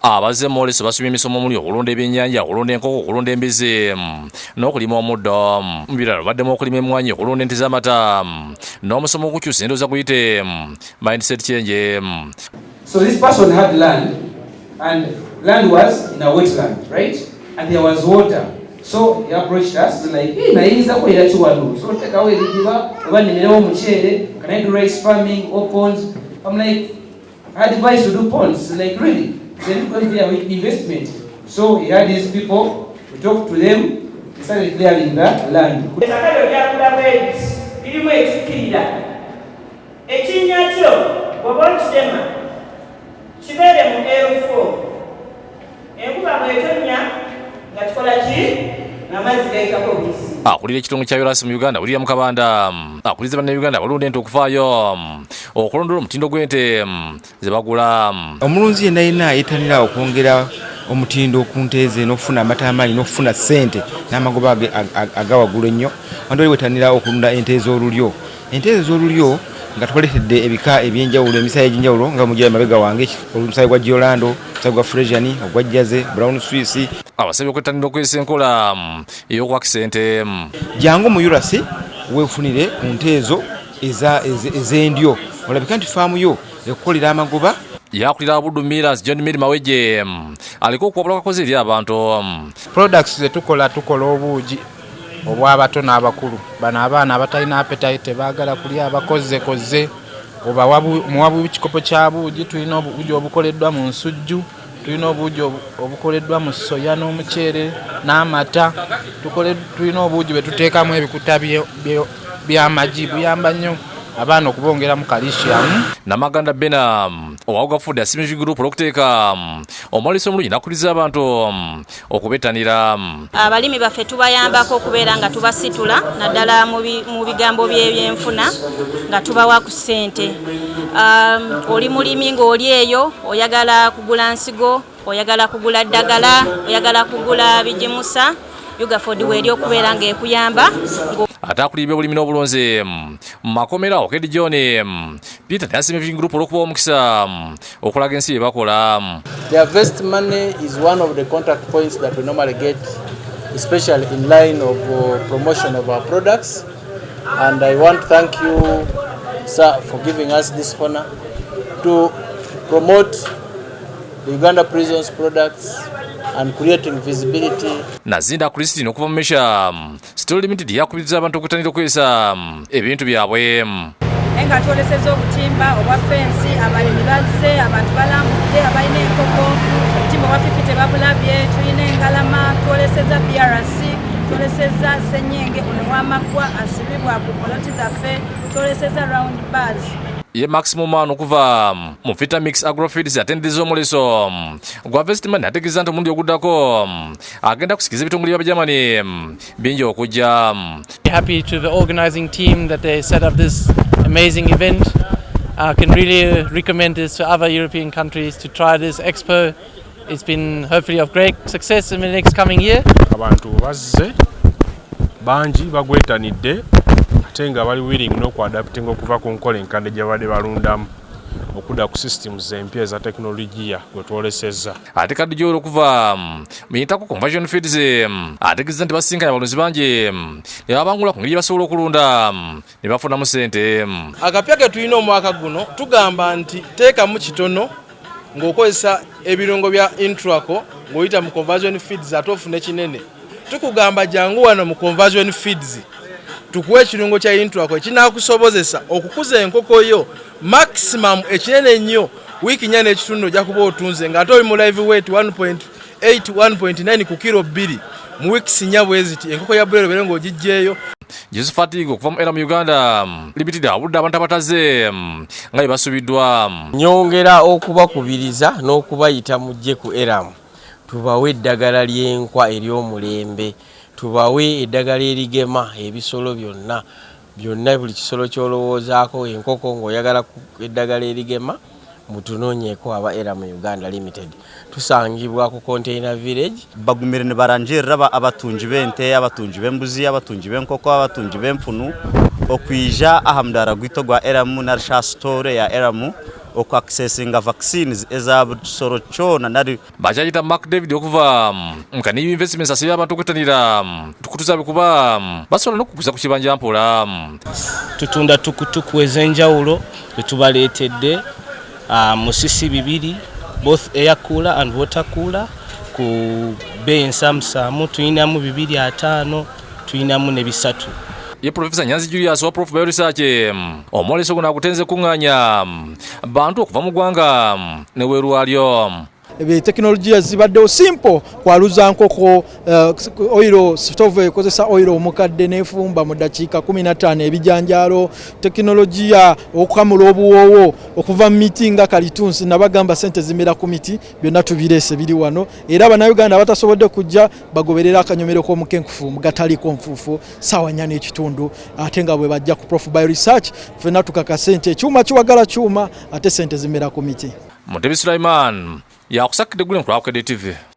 abazze mwoleso basubye emisomo muli okulunda ebyenjanja, okulunda enkoko, okulunda embizi n'okulima omuddo. Mu birala baddemu okulima emmwanyi, okulunda ente z'amata n'omusomo okukyusa endowooza guyite mindset change. So this person had land, and land was in a wetland, right? And there was water. So he approached us like, hey, Mayinja ko ila chiwanu. So take away the river, abandi minewo muchele, can I do rice farming or ponds? I'm like, I advise to do ponds. Like, really? Then going there with investment. So he had these people, we talked to them, he started clearing the land. Akulira ekitongole kya Yolasi mu Uganda William Kabanda akuliza bannayuganda balunda ente okufaayo okulondola omutindo gw'ente ze bagula. Omulunzi yenna yenna yeetanira okwongera omutindo ku nte ze n'okufuna amata amangi n'okufuna ssente n'amagoba agawaggulu ennyo. Wandoli weetanira okulunda ente ez'olulyo. Ente ez'olulyo nga tukolekedde ebika ebyenjawulo, emisaayi egy'enjawulo nga mugira emabega wange, omusaayi gwa Giolando, omusaayi gwa Fresian, ogwa Jaze, Brown Swiss. Abasabye okwettanira okwesa enkola ey'okwakisa ente. Jangu mu Yolasi weefunire ku nte ezo ez'endyo. Olabika nti faamu yo ekukolera amagoba. Yakulira Buddu Millers John Miri Mawejje aliko okuwabula kakozi eri abantu. Products ze tukola obuugi obw'abato n'abakulu. Bano abaana abatalina appetite baagala kulya abakoze oba muwabu ekikopo kya buugi. Tulina obuugi obukoleddwa mu nsujju, tulina obuugi obukoleddwa mu soya n'omuceere n'amata, tulina obuugi bwe tuteekamu ebikuta by'amagi. Buyamba nnyo abaana okubongera mu calcium. Namaganda Bena owawuga Food asimye group okuteeka omwaliso omulungi nakuliza abantu okubettanira. Abalimi baffe tubayambako okubeera nga tubasitula naddala mu bigambo by'ebyenfuna nga tubawa ku ssente. Oli mulimi ng'oli eyo oyagala kugula nsigo, oyagala kugula ddagala, oyagala kugula bijimusa, Yuga Food weeri okubeera ng'ekuyamba. Ate akulira obulimi n'obulunzi makomera Okedi John Peter yasimye group olw'okuba omukisa okulaga ensi bakola. The harvest money is one of the contact points that we normally get, especially in line of promotion of our products. And I want to thank you, sir, for giving us this honor to promote the Uganda prisons products and creating visibility. Nazinda Christine okuva mu Mesha Still Limited yakubiriza abantu okutandika okwesa ebintu byabwe. Enga twoleseza obutimba obwa fensi, abalimi bazze, abantu balambudde, abalina enkoko, obutimba obwa fifite babulabye, tulina engalama, twoleseza BRC, twoleseza senyenge onowamagwa asibibwa ku poloti zaffe, twoleseza round bars. Ye maximum man okuva mu Vitamix Agrofeeds atendiza omwoleso gwa Vestman ategeeza nti omundi oguddako agenda kusikiza ebitongole bya Germany bingi okujja. Happy to the organizing team that they set up this amazing event. I can really recommend this to other European countries to try this expo. It's been hopefully of great success in the next coming year. Abantu bazze bangi bagwetanidde ate nga bali willing n'okwadaptinga okuva ku nkola enkande gye badde balundamu okudda ku systems empya eza tekinologiya gwe twolesezza. Ate kadde gy'olwo okuva mu Intako Conversion Feeds ategeeza nti basinkanya abalunzi bangi ne babangula ku ngeri basobola okulunda ne bafunamu ssente. Akapya ke tulina omwaka guno tugamba nti teekamu kitono ng'okozesa ebirungo bya Intraco ng'oyita mu Conversion Feeds ate ofune kinene. Tukugamba jangu wano mu Conversion Feeds tukuwe ekirungo kya Intraco ekinaakusobozesa okukuza enkoko yo maximum ekinene nnyo wiiki 4 n'ekitundu ojja kuba otunze ng'ate oli mu live weight 1.8 1.9 ku kilo 2 mu wiiki 4 bweziti enkoko ya bulero bere ng'ogijjeeyo. Joseph Fatigo okuva mu era mu Uganda Limited abudde abantu abataze nga basubiddwa. Nyongera okubakubiriza n'okubayita mujje ku eramu tubawe eddagala ly'enkwa ery'omulembe, tubawe eddagala erigema ebisolo byonna buli kisolo ky'olowoozaako enkoko ng'oyagala eddagala erigema mutunoonyeeko aba era mu Uganda Limited. Tusangibwa ku Container Village. Bagumire ne baranjirira abatunji b'ente, abatunji b'embuzi, abatunji b'enkoko, abatunji b'empunu okwija aha mudara gwito gwa Eramu na Store ya Eramu okuaccessinga vaccines eza busoro kyona nali bachayita Mark David okuva mukani investments asibya abantu okwetanira tukutuza bikuba basobola n'okuguza ku kibanja mpola tutunda tukutuku ez'enjawulo betubaleetedde musisi 2 both air cooler and water cooler ku bei ensamusamu tuyinamu 250 tuyinamu ne 3 ye Professor Nyanzi Julius wa Prof Bioresearch omwoleso guno agutenze kuŋŋaanya bantu okuva mu ggwanga ne weerwalyo teknologiya zibaddewo simple kwaluza nkoko oil stove ekozesa oil omukadde nefumba mu dakiika 15 ebijanjaalo teknologiya okukamula obuwoowo okuva mu miti nga kalitunsi nabagamba sente zimera ku miti byonna tubireese biri wano era bannayuganda batasobodde kujja bagoberera akanyomero k'omukenkufu mu Agataliikonfuufu ssaawa 4:30 ate nga bwe bajja ku Prof Bioresearch ffenna tukaka sente ekyuma kiwagala kyuma ate sente zimera ku miti. Mutebi Sulaiman yakusakidde gule nkula Bukedde TV.